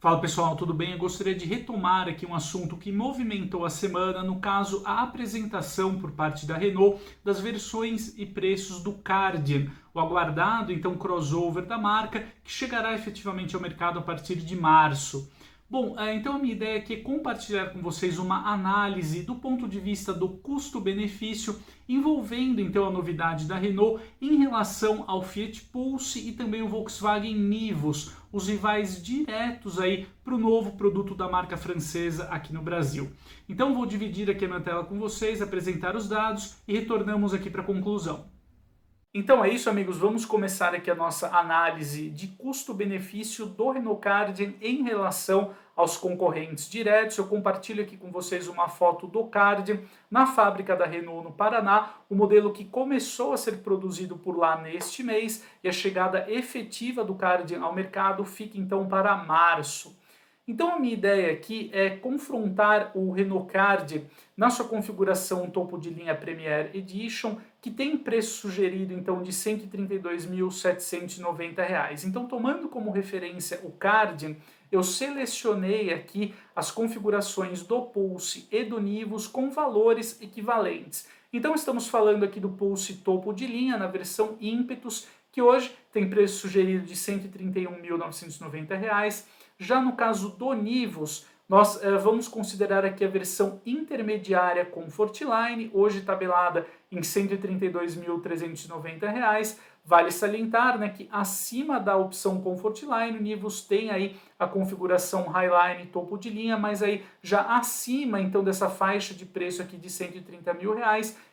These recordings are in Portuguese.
Fala pessoal, tudo bem? Eu gostaria de retomar aqui um assunto que movimentou a semana, no caso, a apresentação por parte da Renault das versões e preços do Kardian, o aguardado então crossover da marca, que chegará efetivamente ao mercado a partir de março. Bom, então a minha ideia aqui é compartilhar com vocês uma análise do ponto de vista do custo-benefício, envolvendo então a novidade da Renault em relação ao Fiat Pulse e também o Volkswagen Nivus, os rivais diretos aí para o novo produto da marca francesa aqui no Brasil. Então vou dividir aqui a minha tela com vocês, apresentar os dados e retornamos aqui para a conclusão. Então é isso, amigos, vamos começar aqui a nossa análise de custo-benefício do Renault Kardian em relação aos concorrentes diretos. Eu compartilho aqui com vocês uma foto do Kardian na fábrica da Renault no Paraná, o modelo que começou a ser produzido por lá neste mês, e a chegada efetiva do Kardian ao mercado fica então para março. Então a minha ideia aqui é confrontar o Renault Kardian na sua configuração topo de linha Premier Edition, que tem preço sugerido então de R$ 132.790. Então, tomando como referência o Kardian, eu selecionei aqui as configurações do Pulse e do Nivus com valores equivalentes. Então estamos falando aqui do Pulse topo de linha na versão Impetus, que hoje tem preço sugerido de R$ 131.990. Já no caso do Nivus, nós vamos considerar aqui a versão intermediária Comfortline, hoje tabelada em R$ 132.390. Vale salientar, né, que acima da opção Comfortline, o Nivus tem aí a configuração Highline topo de linha, mas aí já acima então dessa faixa de preço aqui de R$ 130 mil,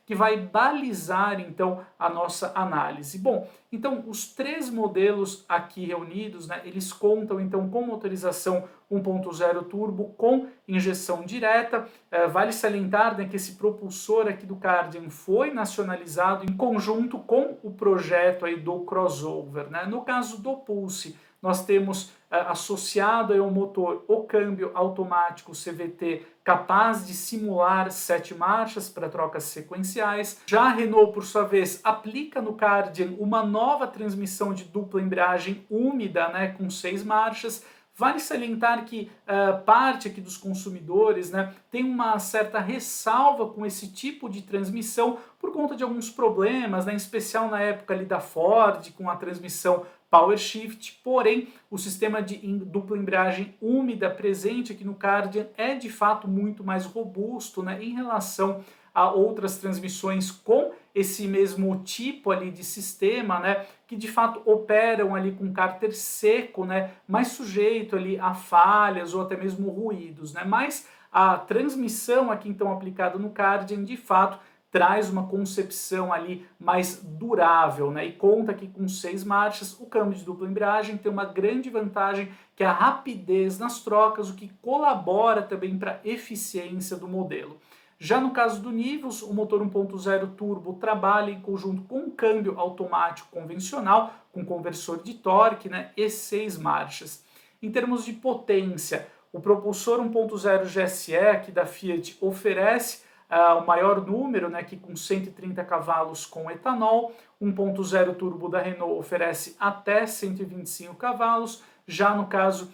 que vai balizar então a nossa análise. Bom, então os três modelos aqui reunidos, né, eles contam então com motorização 1.0 turbo com injeção direta. Vale salientar, né, que esse propulsor aqui do Kardian foi nacionalizado em conjunto com o projeto aí do crossover, né? No caso do Pulse, nós temos associado ao motor o câmbio automático CVT capaz de simular 7 marchas para trocas sequenciais. Já a Renault, por sua vez, aplica no Kardian uma nova transmissão de dupla embreagem úmida, né, com 6 marchas. Vale salientar que parte aqui dos consumidores, né, tem uma certa ressalva com esse tipo de transmissão por conta de alguns problemas, né, em especial na época ali da Ford, com a transmissão Power Shift. Porém, o sistema de dupla embreagem úmida presente aqui no Kardian é de fato muito mais robusto, né, em relação a outras transmissões com esse mesmo tipo ali de sistema, né, que de fato operam ali com cárter seco, né, mais sujeito ali a falhas ou até mesmo ruídos, né, mas a transmissão aqui então aplicada no Kardian de fato traz uma concepção ali mais durável, né, e conta aqui com 6 marchas. O câmbio de dupla embreagem tem uma grande vantagem, que é a rapidez nas trocas, o que colabora também para a eficiência do modelo. Já no caso do Nivus, o motor 1.0 turbo trabalha em conjunto com um câmbio automático convencional, com conversor de torque, né, e 6 marchas. Em termos de potência, o propulsor 1.0 GSE aqui da Fiat oferece o maior número, né, aqui com 130 cavalos com etanol. 1.0 turbo da Renault oferece até 125 cavalos. Já no caso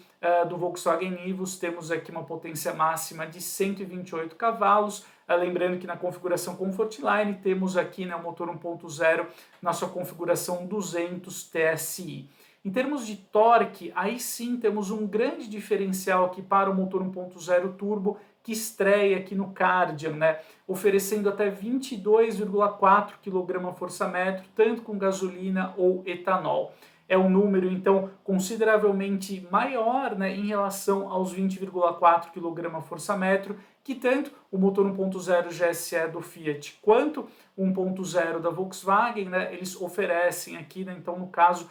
do Volkswagen Nivus, temos aqui uma potência máxima de 128 cavalos. Lembrando que na configuração Comfortline temos aqui, né, o motor 1.0 na sua configuração 200 TSI. Em termos de torque, aí sim temos um grande diferencial aqui para o motor 1.0 turbo que estreia aqui no Kardian, né, oferecendo até 22,4 kgfm, tanto com gasolina ou etanol. É um número, então, consideravelmente maior, né, em relação aos 20,4 kgfm, que tanto o motor 1.0 GSE do Fiat quanto o 1.0 da Volkswagen, né, eles oferecem aqui, né, então, no caso,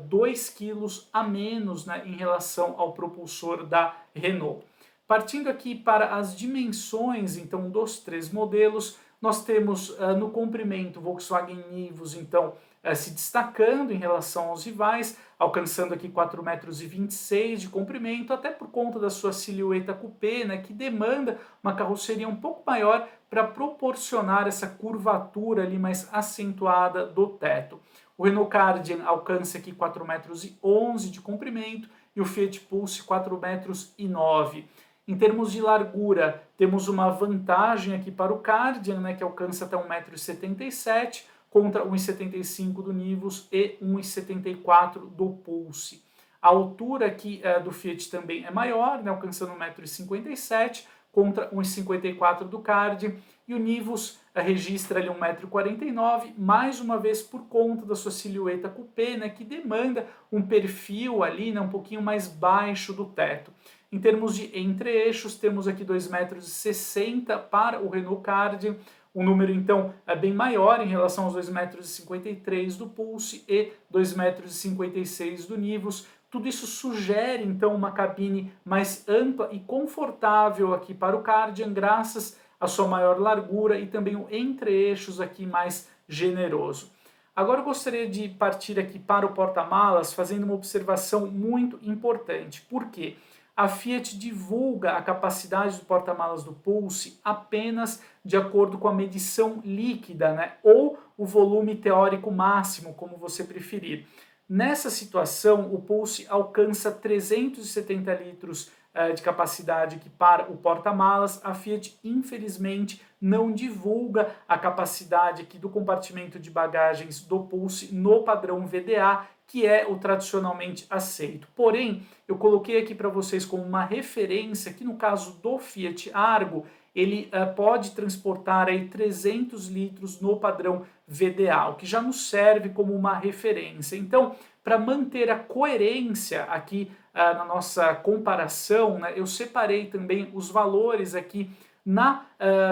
2 kg a menos, né, em relação ao propulsor da Renault. Partindo aqui para as dimensões, então, dos três modelos, nós temos no comprimento Volkswagen Nivus, então, se destacando em relação aos rivais, alcançando aqui 4,26 m de comprimento, até por conta da sua silhueta coupé, né, que demanda uma carroceria um pouco maior para proporcionar essa curvatura ali mais acentuada do teto. O Renault Kardian alcança aqui 4,11 m de comprimento, e o Fiat Pulse 4,9 m. Em termos de largura, temos uma vantagem aqui para o Kardian, né, que alcança até 1,77 m, contra 1,75 m do Nivus e 1,74 m do Pulse. A altura aqui do Fiat também é maior, né, alcançando 1,57 m, contra 1,54 m do Kardian, e o Nivus registra ali 1,49 m, mais uma vez por conta da sua silhueta coupé, né, que demanda um perfil ali, né, um pouquinho mais baixo do teto. Em termos de entre-eixos, temos aqui 2,60 m para o Renault Kardian, um número então é bem maior em relação aos 2,53 m do Pulse e 2,56 m do Nivus. Tudo isso sugere então uma cabine mais ampla e confortável aqui para o Kardian, graças à sua maior largura e também o entre-eixos aqui mais generoso. Agora eu gostaria de partir aqui para o porta-malas fazendo uma observação muito importante. Por quê? A Fiat divulga a capacidade do porta-malas do Pulse apenas de acordo com a medição líquida, né? Ou o volume teórico máximo, como você preferir. Nessa situação, o Pulse alcança 370 litros de capacidade aqui para o porta-malas. A Fiat, infelizmente, não divulga a capacidade aqui do compartimento de bagagens do Pulse no padrão VDA, que é o tradicionalmente aceito. Porém, eu coloquei aqui para vocês como uma referência que no caso do Fiat Argo, ele pode transportar aí 300 litros no padrão VDA, o que já nos serve como uma referência. Então, para manter a coerência aqui na nossa comparação, né, eu separei também os valores aqui na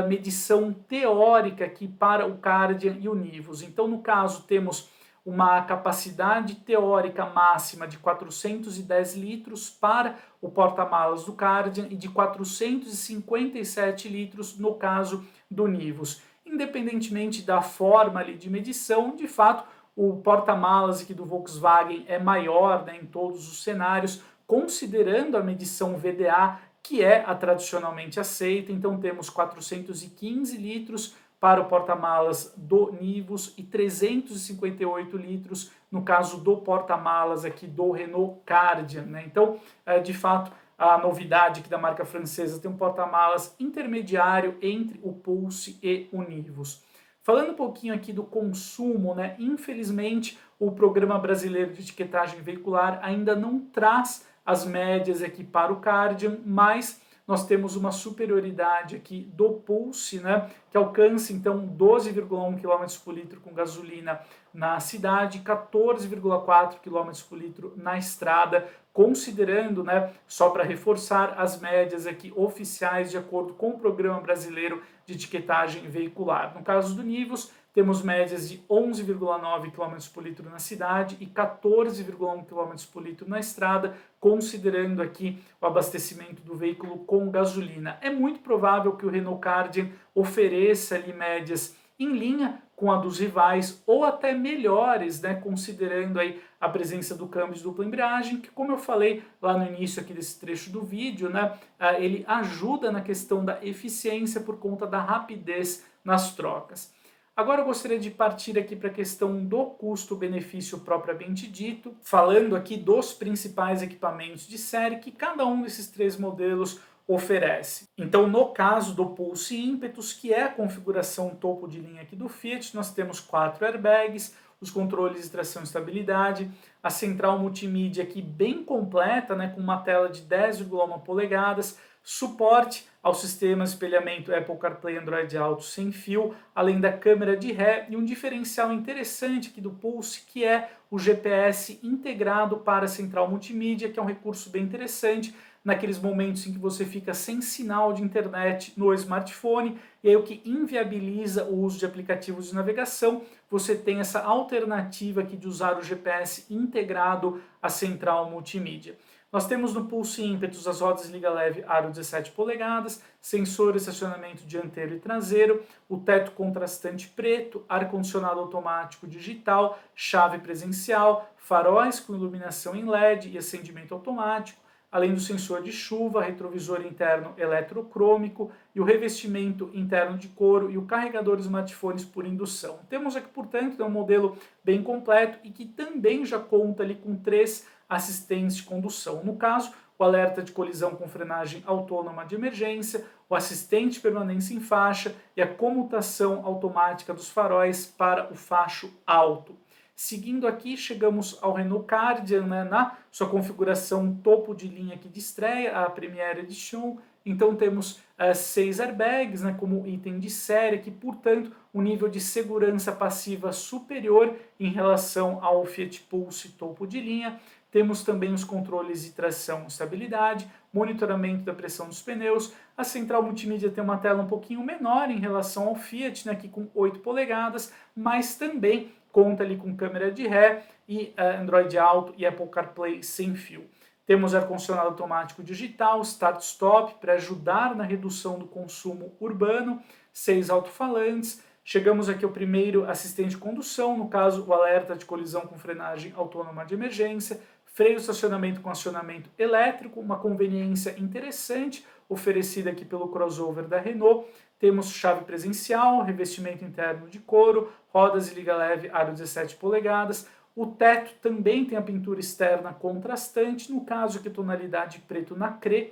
medição teórica aqui para o Kardian e o Nivus. Então, no caso, temos uma capacidade teórica máxima de 410 litros para o porta-malas do Kardian e de 457 litros no caso do Nivus. Independentemente da forma ali de medição, de fato, o porta-malas aqui do Volkswagen é maior, né, em todos os cenários, considerando a medição VDA, que é a tradicionalmente aceita. Então temos 415 litros para o porta-malas do Nivus e 358 litros no caso do porta-malas aqui do Renault Kardian, né? Então, de fato, a novidade aqui da marca francesa tem um porta-malas intermediário entre o Pulse e o Nivus. Falando um pouquinho aqui do consumo, né? Infelizmente, o Programa Brasileiro de Etiquetagem Veicular ainda não traz as médias aqui para o Kardian, mas nós temos uma superioridade aqui do Pulse, né, que alcança então 12,1 km por litro com gasolina na cidade, 14,4 km por litro na estrada, considerando, né, só para reforçar as médias aqui oficiais de acordo com o Programa Brasileiro de Etiquetagem Veicular. No caso do Nivus, temos médias de 11,9 km por litro na cidade e 14,1 km por litro na estrada, considerando aqui o abastecimento do veículo com gasolina. É muito provável que o Renault Kardian ofereça ali médias em linha com a dos rivais ou até melhores, né, considerando aí a presença do câmbio de dupla embreagem, que, como eu falei lá no início aqui desse trecho do vídeo, né, ele ajuda na questão da eficiência por conta da rapidez nas trocas. Agora eu gostaria de partir aqui para a questão do custo-benefício propriamente dito, falando aqui dos principais equipamentos de série que cada um desses três modelos oferece. Então, no caso do Pulse Impetus, que é a configuração topo de linha aqui do Fiat, nós temos 4 airbags, os controles de tração e estabilidade, a central multimídia aqui bem completa, né, com uma tela de 10,1 polegadas, suporte ao sistema de espelhamento Apple CarPlay Android Auto sem fio, além da câmera de ré e um diferencial interessante aqui do Pulse, que é o GPS integrado para a central multimídia, que é um recurso bem interessante naqueles momentos em que você fica sem sinal de internet no smartphone, e aí o que inviabiliza o uso de aplicativos de navegação, você tem essa alternativa aqui de usar o GPS integrado à central multimídia. Nós temos no Pulse Impetus as rodas liga leve aro 17 polegadas, sensor de estacionamento dianteiro e traseiro, o teto contrastante preto, ar-condicionado automático digital, chave presencial, faróis com iluminação em LED e acendimento automático, além do sensor de chuva, retrovisor interno eletrocrômico e o revestimento interno de couro e o carregador de smartphones por indução. Temos aqui, portanto, um modelo bem completo e que também já conta ali com 3 assistentes de condução. No caso, o alerta de colisão com frenagem autônoma de emergência, o assistente de permanência em faixa e a comutação automática dos faróis para o facho alto. Seguindo aqui, chegamos ao Renault Kardian, né, na sua configuração topo de linha aqui de estreia, a Premiere Edition. Então temos 6 airbags, né, como item de série, que portanto um nível de segurança passiva superior em relação ao Fiat Pulse topo de linha. Temos também os controles de tração e estabilidade, monitoramento da pressão dos pneus. A central multimídia tem uma tela um pouquinho menor em relação ao Fiat, né, aqui com 8 polegadas, mas também conta ali com câmera de ré e Android Auto e Apple CarPlay sem fio. Temos ar-condicionado automático digital, start-stop para ajudar na redução do consumo urbano, 6 alto-falantes. Chegamos aqui ao primeiro assistente de condução, no caso o alerta de colisão com frenagem autônoma de emergência, freio de estacionamento com acionamento elétrico, uma conveniência interessante oferecida aqui pelo crossover da Renault. Temos chave presencial, revestimento interno de couro, rodas de liga leve aro 17 polegadas. O teto também tem a pintura externa contrastante, no caso aqui tonalidade preto nacré.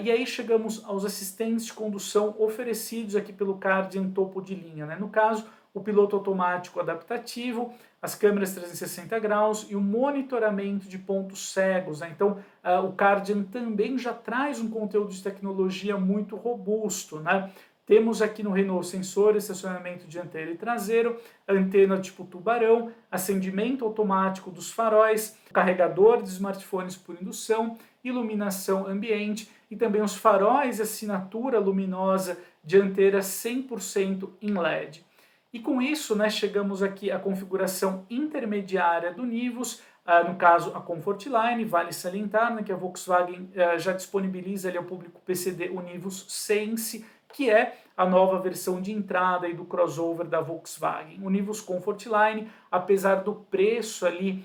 E aí chegamos aos assistentes de condução oferecidos aqui pelo Kardian topo de linha, né? No caso, o piloto automático adaptativo, as câmeras 360 graus e o monitoramento de pontos cegos, né? Então, o Kardian também já traz um conteúdo de tecnologia muito robusto, né? Temos aqui no Renault sensor, estacionamento dianteiro e traseiro, antena tipo tubarão, acendimento automático dos faróis, carregador de smartphones por indução, iluminação ambiente e também os faróis e assinatura luminosa dianteira 100% em LED. E com isso, né, chegamos aqui à configuração intermediária do Nivus, no caso a Comfortline. Vale salientar, né, que a Volkswagen já disponibiliza ali ao público PCD o Nivus Sense, que é a nova versão de entrada aí do crossover da Volkswagen. O Nivus Comfortline, apesar do preço ali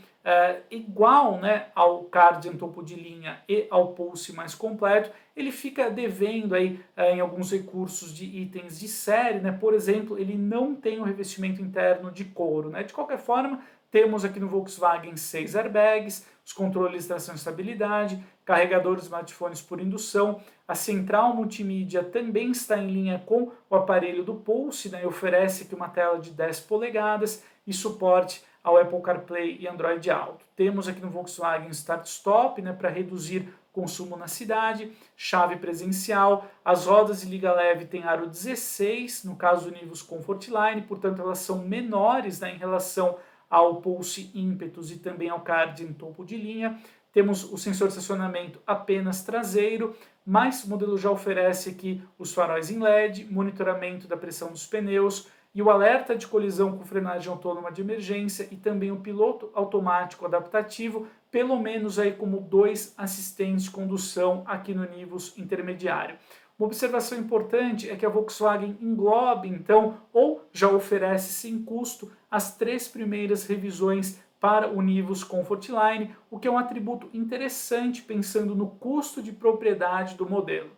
igual, né, ao Kardian topo de linha e ao Pulse mais completo, ele fica devendo aí em alguns recursos de itens de série, né? Por exemplo, ele não tem o revestimento interno de couro, né? De qualquer forma, temos aqui no Volkswagen 6 airbags, os controles de tração e estabilidade, carregador de smartphones por indução, a central multimídia também está em linha com o aparelho do Pulse, né, e oferece aqui uma tela de 10 polegadas e suporte ao Apple CarPlay e Android Auto. Temos aqui no Volkswagen Start-Stop, né, para reduzir consumo na cidade, chave presencial, as rodas de liga leve têm aro 16, no caso do Nivus Comfortline, portanto elas são menores, né, em relação ao Pulse Impetus e também ao Kardian topo de linha. Temos o sensor de estacionamento apenas traseiro, mas o modelo já oferece aqui os faróis em LED, monitoramento da pressão dos pneus e o alerta de colisão com frenagem autônoma de emergência e também o piloto automático adaptativo, pelo menos aí como 2 assistentes de condução aqui no Nivus intermediário. Uma observação importante é que a Volkswagen engloba, então, ou já oferece sem custo, as 3 primeiras revisões para o Nivus Comfortline, o que é um atributo interessante pensando no custo de propriedade do modelo.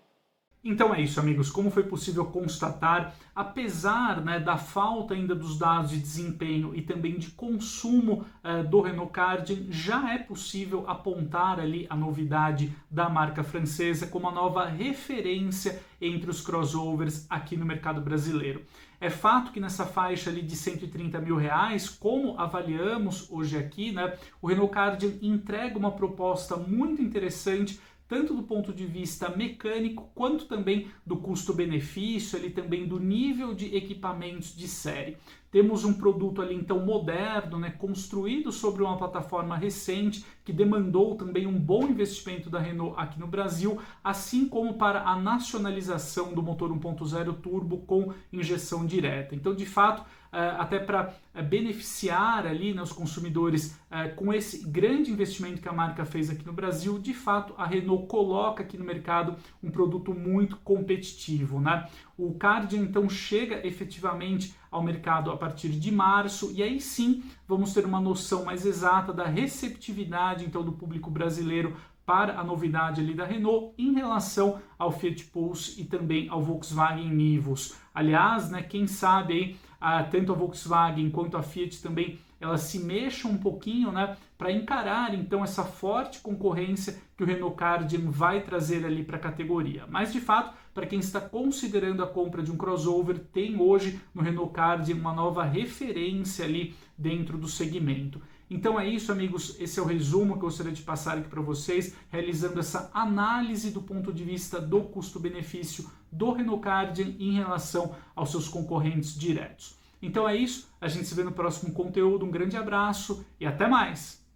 Então é isso, amigos. Como foi possível constatar, apesar, né, da falta ainda dos dados de desempenho e também de consumo do Renault Kardian, já é possível apontar ali a novidade da marca francesa como a nova referência entre os crossovers aqui no mercado brasileiro. É fato que nessa faixa ali de R$130 mil, como avaliamos hoje aqui, né, o Renault Kardian entrega uma proposta muito interessante, tanto do ponto de vista mecânico, quanto também do custo-benefício, ali também do nível de equipamentos de série. Temos um produto ali então moderno, né, construído sobre uma plataforma recente, que demandou também um bom investimento da Renault aqui no Brasil, assim como para a nacionalização do motor 1.0 turbo com injeção direta. Então, de fato, até para beneficiar ali, né, os consumidores com esse grande investimento que a marca fez aqui no Brasil, de fato a Renault coloca aqui no mercado um produto muito competitivo, né? O Kardian então chega efetivamente ao mercado a partir de março e aí sim vamos ter uma noção mais exata da receptividade então do público brasileiro para a novidade ali da Renault em relação ao Fiat Pulse e também ao Volkswagen Nivus. Aliás, né, quem sabe aí, tanto a Volkswagen quanto a Fiat também elas se mexam um pouquinho, né, para encarar então essa forte concorrência que o Renault Kwid vai trazer ali para a categoria. Mas de fato, para quem está considerando a compra de um crossover, tem hoje no Renault Kwid uma nova referência ali dentro do segmento. Então é isso, amigos, esse é o resumo que eu gostaria de passar aqui para vocês, realizando essa análise do ponto de vista do custo-benefício do Renault Kwid em relação aos seus concorrentes diretos. Então é isso, a gente se vê no próximo conteúdo, um grande abraço e até mais!